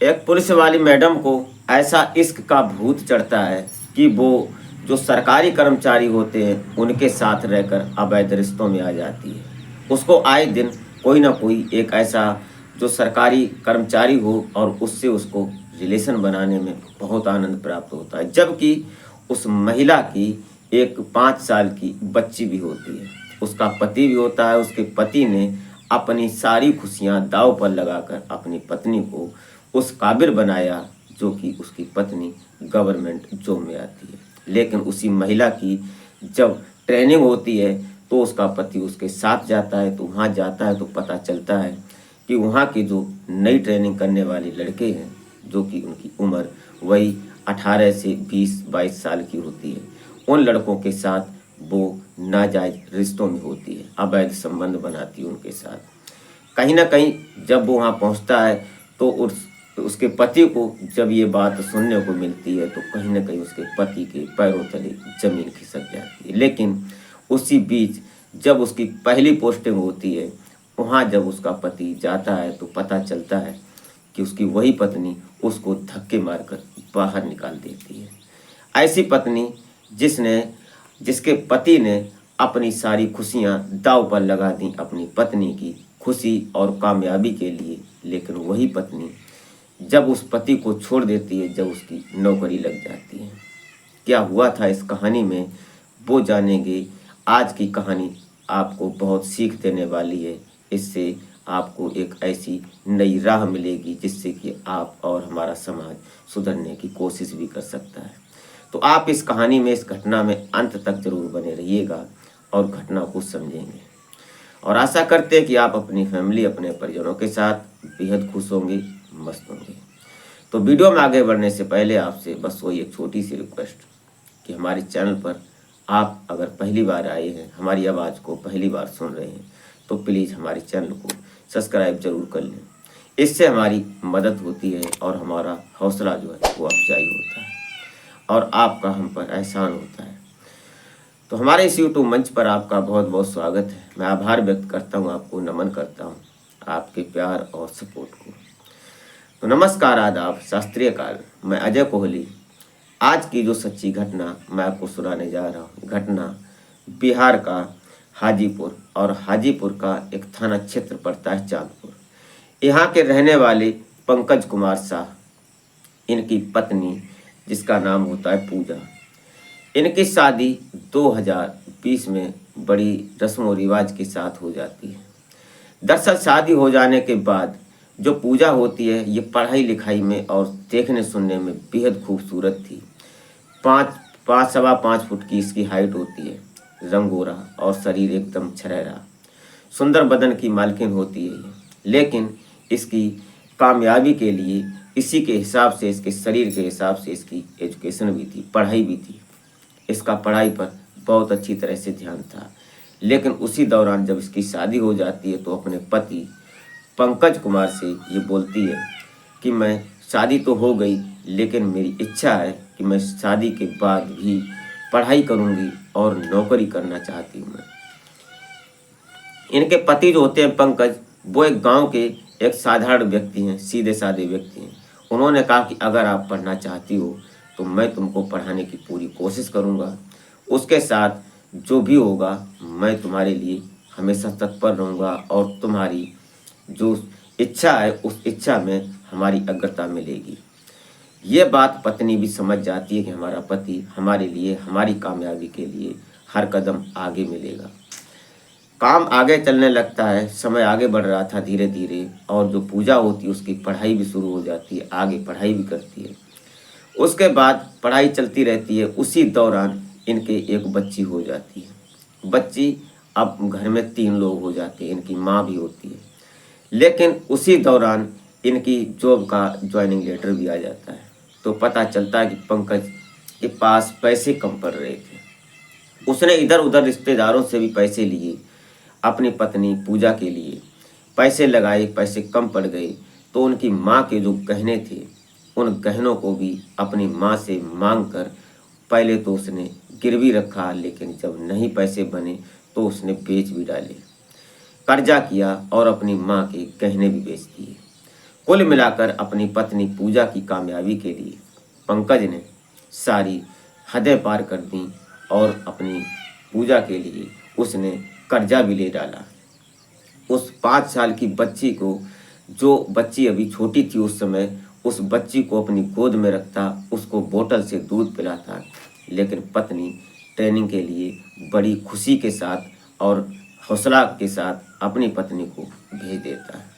एक पुलिस वाली मैडम को ऐसा इश्क का भूत चढ़ता है कि वो जो सरकारी कर्मचारी होते हैं उनके साथ रहकर अवैध रिश्तों में आ जाती है। उसको आए दिन कोई ना कोई एक ऐसा जो सरकारी कर्मचारी हो और उससे उसको रिलेशन बनाने में बहुत आनंद प्राप्त होता है, जबकि उस महिला की एक 5 साल की बच्ची भी होती है। उसका पति भी होता है। उसके पति ने अपनी सारी खुशियां दांव पर लगाकर अपनी पत्नी को उस काबिल बनाया जो कि उसकी पत्नी गवर्नमेंट जॉब में आती है। लेकिन उसी महिला की जब ट्रेनिंग होती है तो उसका पति उसके साथ जाता है। तो वहाँ जाता है तो पता चलता है कि वहाँ के जो नई ट्रेनिंग करने वाले लड़के हैं, जो कि उनकी उम्र वही 18 से 20-22 साल की होती है, उन लड़कों के साथ वो नाजायज रिश्तों में होती है, अवैध संबंध बनाती है उनके साथ। कहीं ना कहीं जब वो वहाँ पहुँचता है तो उसके पति को जब ये बात सुनने को मिलती है तो कहीं ना कहीं उसके पति के पैरों तले जमीन खिसक जाती है। लेकिन उसी बीच जब उसकी पहली पोस्टिंग होती है, वहाँ जब उसका पति जाता है तो पता चलता है कि उसकी वही पत्नी उसको धक्के मारकर बाहर निकाल देती है। ऐसी पत्नी जिसके पति ने अपनी सारी खुशियां दांव पर लगा दी अपनी पत्नी की खुशी और कामयाबी के लिए, लेकिन वही पत्नी जब उस पति को छोड़ देती है, जब उसकी नौकरी लग जाती है। क्या हुआ था इस कहानी में वो जानेंगे। आज की कहानी आपको बहुत सीख देने वाली है। इससे आपको एक ऐसी नई राह मिलेगी जिससे कि आप और हमारा समाज सुधरने की कोशिश भी कर सकता है। तो आप इस कहानी में, इस घटना में अंत तक जरूर बने रहिएगा और घटना को समझेंगे। और आशा करते हैं कि आप अपनी फैमिली, अपने परिजनों के साथ बेहद खुश होंगे, मस्त होंगे। तो वीडियो में आगे बढ़ने से पहले आपसे बस वही एक छोटी सी रिक्वेस्ट कि हमारे चैनल पर आप अगर पहली बार आए हैं, हमारी आवाज़ को पहली बार सुन रहे हैं, तो प्लीज़ हमारे चैनल को सब्सक्राइब जरूर कर लें। इससे हमारी मदद होती है और हमारा हौसला जो है वो अफजाई होता है और आपका हम पर एहसान होता है। तो हमारे इस यूट्यूब मंच पर आपका बहुत बहुत स्वागत है। मैं आभार व्यक्त करता हूँ, आपको नमन करता हूँ आपके प्यार और सपोर्ट को। तो नमस्कार, आदाब, शास्त्रीय काल। मैं अजय कोहली। आज की जो सच्ची घटना मैं आपको सुनाने जा रहा हूँ, घटना बिहार का हाजीपुर, और हाजीपुर का एक थाना क्षेत्र पड़ता है चांदपुर। यहाँ के रहने वाले पंकज कुमार शाह, इनकी पत्नी जिसका नाम होता है पूजा, इनकी शादी 2020 में बड़ी रस्म और रिवाज के साथ हो जाती है। दरअसल शादी हो जाने के बाद जो पूजा होती है ये पढ़ाई लिखाई में और देखने सुनने में बेहद खूबसूरत थी। 5.5 फुट की इसकी हाइट होती है, रंग गोरा और शरीर एकदम छरेरा, सुंदर बदन की मालकिन होती है ये। लेकिन इसकी कामयाबी के लिए इसी के हिसाब से, इसके शरीर के हिसाब से इसकी एजुकेशन भी थी, पढ़ाई भी थी। इसका पढ़ाई पर बहुत अच्छी तरह से ध्यान था। लेकिन उसी दौरान जब इसकी शादी हो जाती है तो अपने पति पंकज कुमार से ये बोलती है कि मैं शादी तो हो गई, लेकिन मेरी इच्छा है कि मैं शादी के बाद भी पढ़ाई करूंगी और नौकरी करना चाहती हूँ मैं। इनके पति जो होते हैं पंकज, वो एक गांव के एक साधारण व्यक्ति हैं, सीधे साधे व्यक्ति हैं। उन्होंने कहा कि अगर आप पढ़ना चाहती हो तो मैं तुमको पढ़ाने की पूरी कोशिश करूंगा, उसके साथ जो भी होगा मैं तुम्हारे लिए हमेशा तत्पर रहूंगा और तुम्हारी जो इच्छा है उस इच्छा में हमारी अग्रता मिलेगी। ये बात पत्नी भी समझ जाती है कि हमारा पति हमारे लिए, हमारी कामयाबी के लिए हर कदम आगे मिलेगा। काम आगे चलने लगता है, समय आगे बढ़ रहा था धीरे धीरे, और जो पूजा होती है उसकी पढ़ाई भी शुरू हो जाती है, आगे पढ़ाई भी करती है। उसके बाद पढ़ाई चलती रहती है। उसी दौरान इनके एक बच्ची हो जाती है। बच्ची, अब घर में 3 लोग हो जाते हैं, इनकी माँ भी होती है। लेकिन उसी दौरान इनकी जॉब का ज्वाइनिंग लेटर भी आ जाता है। तो पता चलता है कि पंकज के पास पैसे कम पड़ रहे थे। उसने इधर उधर रिश्तेदारों से भी पैसे लिए, अपनी पत्नी पूजा के लिए पैसे लगाए, पैसे कम पड़ गए। तो उनकी माँ के जो गहने थे, उन गहनों को भी अपनी माँ से मांग कर पहले तो उसने गिरवी रखा, लेकिन जब नहीं पैसे बने तो उसने बेच भी डाले, कर्जा किया और अपनी माँ के गहने भी बेच दिए। कुल मिलाकर अपनी पत्नी पूजा की कामयाबी के लिए पंकज ने सारी हदें पार कर दी और अपनी पूजा के लिए उसने कर्जा भी ले डाला। उस 5 साल की बच्ची को, जो बच्ची अभी छोटी थी उस समय, उस बच्ची को अपनी गोद में रखता, उसको बोतल से दूध पिलाता। लेकिन पत्नी ट्रेनिंग के लिए बड़ी खुशी के साथ और हौसला के साथ अपनी पत्नी को भेज देता है।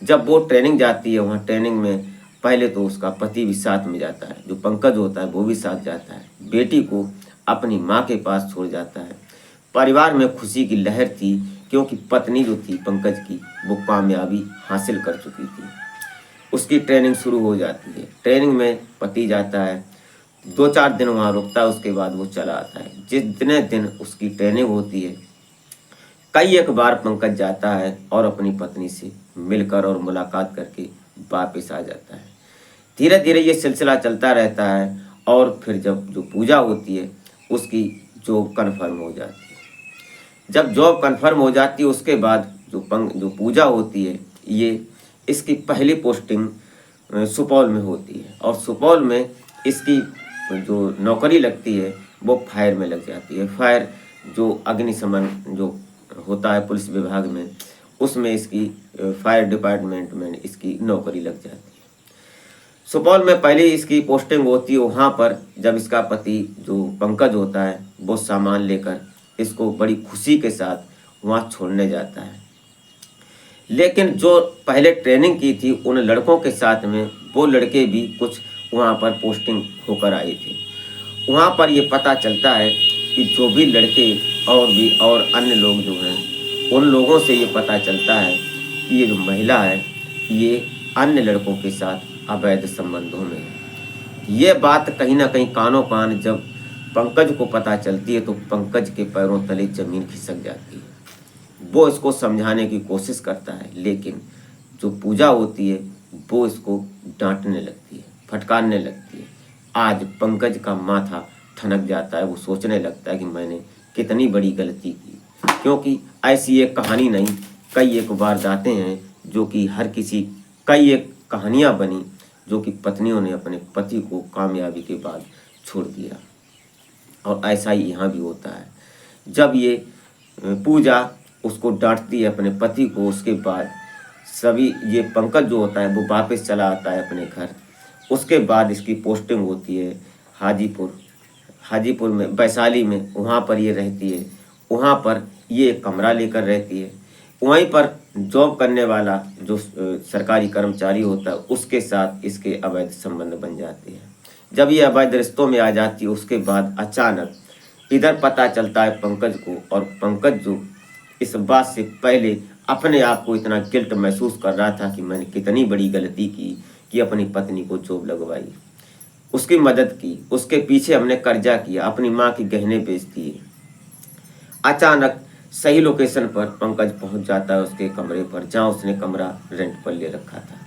जब वो ट्रेनिंग जाती है, वहाँ ट्रेनिंग में पहले तो उसका पति भी साथ में जाता है, जो पंकज होता है वो भी साथ जाता है। बेटी को अपनी माँ के पास छोड़ जाता है। परिवार में खुशी की लहर थी, क्योंकि पत्नी जो थी पंकज की, वो कामयाबी हासिल कर चुकी थी। उसकी ट्रेनिंग शुरू हो जाती है। ट्रेनिंग में पति जाता है, 2-4 दिन वहाँ रुकता है, उसके बाद वो चला आता है। जितने दिन उसकी ट्रेनिंग होती है, कई एक बार पंकज जाता है और अपनी पत्नी से मिलकर और मुलाकात करके वापस आ जाता है। धीरे धीरे ये सिलसिला चलता रहता है और फिर जब जो पूजा होती है उसकी जॉब कन्फर्म हो जाती है। जब जॉब कन्फर्म हो जाती है उसके बाद जो पूजा होती है, ये इसकी पहली पोस्टिंग सुपौल में होती है और सुपौल में इसकी जो नौकरी लगती है वो फायर में लग जाती है। फायर जो अग्निशमन जो होता है पुलिस विभाग में, उसमें इसकी फायर डिपार्टमेंट में इसकी नौकरी लग जाती है। सुपौल में पहले इसकी पोस्टिंग होती है। वहाँ पर जब इसका पति जो पंकज होता है वो सामान लेकर इसको बड़ी खुशी के साथ वहाँ छोड़ने जाता है। लेकिन जो पहले ट्रेनिंग की थी उन लड़कों के साथ में वो लड़के भी कुछ वहाँ पर पोस्टिंग होकर आए थे। वहाँ पर ये पता चलता है कि जो भी लड़के और अन्य लोग जो हैं, उन लोगों से ये पता चलता है कि ये जो महिला है ये अन्य लड़कों के साथ अवैध संबंधों में है। ये बात कहीं ना कहीं कानों कान जब पंकज को पता चलती है तो पंकज के पैरों तले जमीन खिसक जाती है। वो इसको समझाने की कोशिश करता है, लेकिन जो पूजा होती है वो इसको डांटने लगती है, फटकारने लगती है। आज पंकज का माथा ठनक जाता है। वो सोचने लगता है कि मैंने कितनी बड़ी गलती की, क्योंकि ऐसी एक कहानी नहीं, कई एक वारदातें हैं जो कि कई एक कहानियाँ बनी जो कि पत्नियों ने अपने पति को कामयाबी के बाद छोड़ दिया। और ऐसा ही यहाँ भी होता है। जब ये पूजा उसको डांटती है अपने पति को, उसके बाद सभी ये पंकज जो होता है वो वापस चला आता है अपने घर। उसके बाद इसकी पोस्टिंग होती है हाजीपुर में, वैशाली में। वहाँ पर ये रहती है। वहाँ पर ये एक कमरा लेकर रहती है। वहीं पर जॉब करने वाला जो सरकारी कर्मचारी होता है उसके साथ इसके अवैध संबंध बन जाते हैं। जब ये अवैध रिश्तों में आ जाती है उसके बाद अचानक इधर पता चलता है पंकज को, और पंकज जो इस बात से पहले अपने आप को इतना गिल्ट महसूस कर रहा था कि मैंने कितनी बड़ी गलती की कि अपनी पत्नी को जॉब लगवाई, उसकी मदद की, उसके पीछे हमने कर्जा किया, अपनी माँ की गहने बेच दिए। अचानक सही लोकेशन पर पंकज पहुंच जाता है उसके कमरे पर, जहां उसने कमरा रेंट पर ले रखा था।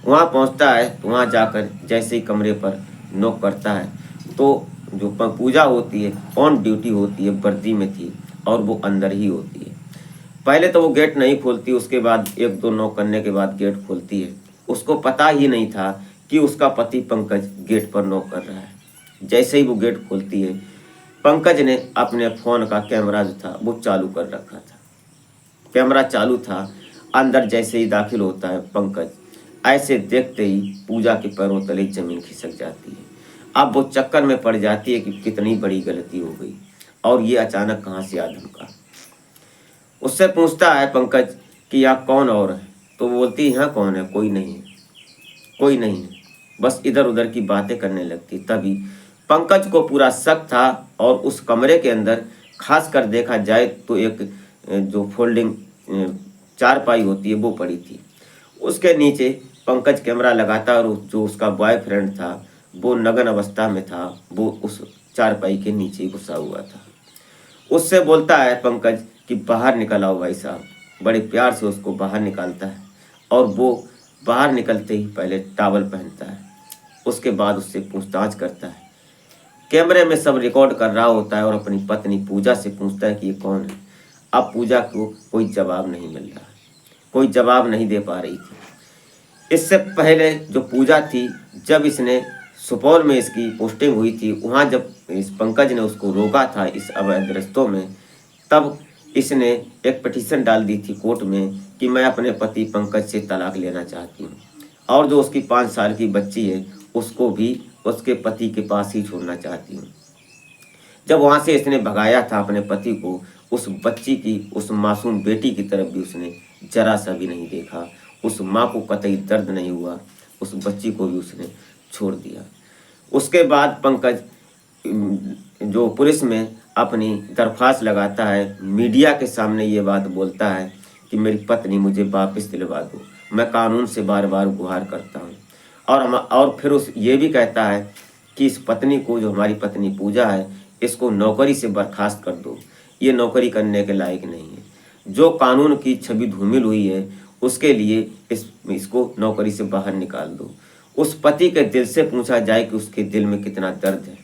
वहां पहुंचता है तो वहां जाकर जैसे ही कमरे पर नॉक करता है तो जो पूजा होती है ऑन ड्यूटी होती है, वर्दी में थी और वो अंदर ही होती है। पहले तो वो गेट नहीं खोलती, उसके बाद 1-2 नॉक करने के बाद गेट खोलती है। उसको पता ही नहीं था कि उसका पति पंकज गेट पर नॉक कर रहा है। जैसे ही वो गेट खोलती है, पंकज ने अपने फ़ोन का कैमरा जो था वो चालू कर रखा था। कैमरा चालू था। अंदर जैसे ही दाखिल होता है पंकज, ऐसे देखते ही पूजा के पैरों तले जमीन खिसक जाती है। अब वो चक्कर में पड़ जाती है कि कितनी बड़ी गलती हो गई और ये अचानक कहाँ से आ धमका। उससे पूछता है पंकज कि यहाँ कौन और है, तो वो बोलती है यहाँ कौन है, कोई नहीं है, कोई नहीं है, बस इधर उधर की बातें करने लगती। तभी पंकज को पूरा शक था और उस कमरे के अंदर खास कर देखा जाए तो एक जो फोल्डिंग चारपाई होती है वो पड़ी थी। उसके नीचे पंकज कैमरा लगाता और जो उसका बॉयफ्रेंड था वो नग्न अवस्था में था, वो उस चारपाई के नीचे घुसा हुआ था। उससे बोलता है पंकज कि बाहर निकल आओ भाई साहब। बड़े प्यार से उसको बाहर निकालता है और वो बाहर निकलते ही पहले टॉवल पहनता है, उसके बाद उससे पूछताछ करता है। कैमरे में सब रिकॉर्ड कर रहा होता है और अपनी पत्नी पूजा से पूछता है कि ये कौन है। अब पूजा को कोई जवाब नहीं मिल रहा, कोई जवाब नहीं दे पा रही थी। इससे पहले जो पूजा थी, जब इसने सुपौल में इसकी पोस्टिंग हुई थी, वहाँ जब इस पंकज ने उसको रोका था इस अवैध रिश्तों में, तब इसने एक पिटीशन डाल दी थी कोर्ट में कि मैं अपने पति पंकज से तलाक लेना चाहती हूँ और जो उसकी 5 साल की बच्ची है उसको भी उसके पति के पास ही छोड़ना चाहती हूँ। जब वहाँ से इसने भगाया था अपने पति को, उस बच्ची की, उस मासूम बेटी की तरफ भी उसने जरा सा भी नहीं देखा। उस माँ को कतई दर्द नहीं हुआ, उस बच्ची को भी उसने छोड़ दिया। उसके बाद पंकज जो पुलिस में अपनी दरख्वास्त लगाता है, मीडिया के सामने ये बात बोलता है कि मेरी पत्नी मुझे वापस दिलवा दो, मैं कानून से बार बार गुहार करता हूँ। और फिर उस ये भी कहता है कि इस पत्नी को, जो हमारी पत्नी पूजा है, इसको नौकरी से बर्खास्त कर दो, ये नौकरी करने के लायक नहीं है। जो कानून की छवि धूमिल हुई है उसके लिए इसको नौकरी से बाहर निकाल दो। उस पति के दिल से पूछा जाए कि उसके दिल में कितना दर्द है।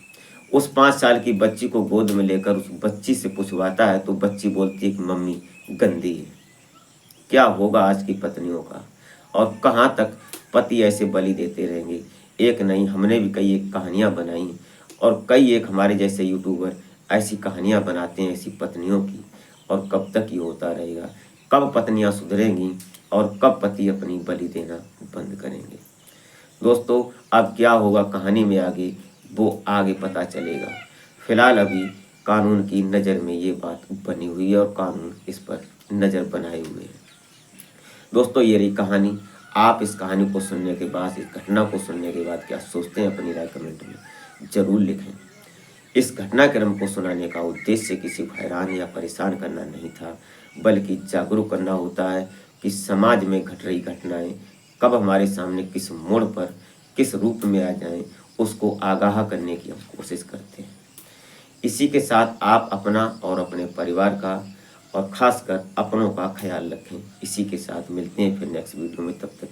उस 5 साल की बच्ची को गोद में लेकर उस बच्ची से पूछवाता है तो बच्ची बोलती है कि मम्मी गंदी है। क्या होगा आज की पत्नियों का, और कहाँ तक पति ऐसे बलि देते रहेंगे। एक नहीं, हमने भी कई एक कहानियाँ बनाई और कई एक हमारे जैसे यूट्यूबर ऐसी कहानियाँ बनाते हैं ऐसी पत्नियों की। और कब तक ये होता रहेगा, कब पत्नियाँ सुधरेंगी और कब पति अपनी बलि देना बंद करेंगे। दोस्तों अब क्या होगा कहानी में आगे, वो आगे पता चलेगा। फिलहाल अभी कानून की नज़र में ये बात बनी हुई है और कानून इस पर नज़र बनाए हुए है। दोस्तों ये रही कहानी। आप इस कहानी को सुनने के बाद, इस घटना को सुनने के बाद क्या सोचते हैं, अपनी राय कमेंट में ज़रूर लिखें। इस घटनाक्रम को सुनाने का उद्देश्य किसी को हैरान या परेशान करना नहीं था, बल्कि जागरूक करना होता है कि समाज में घट रही घटनाएं कब हमारे सामने किस मोड़ पर, किस रूप में आ जाएं, उसको आगाह करने की हम कोशिश करते हैं। इसी के साथ आप अपना और अपने परिवार का और ख़ासकर अपनों का ख्याल रखें। इसी के साथ मिलते हैं फिर नेक्स्ट वीडियो में, तब तक